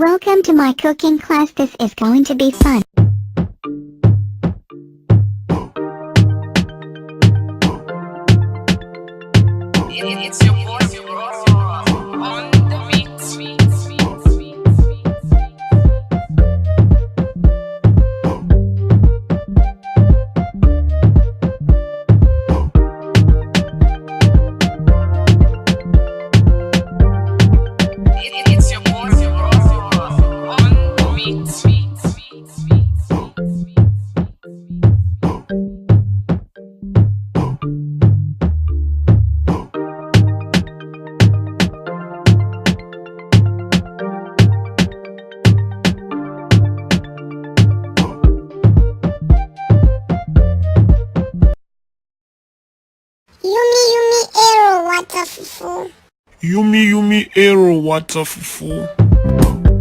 Welcome to my cooking class. This is going to be fun. It's your boy, on the beat. It's your boy, on the beat. Yummy Eru Water Fufu. Yummy Eru Water Fufu.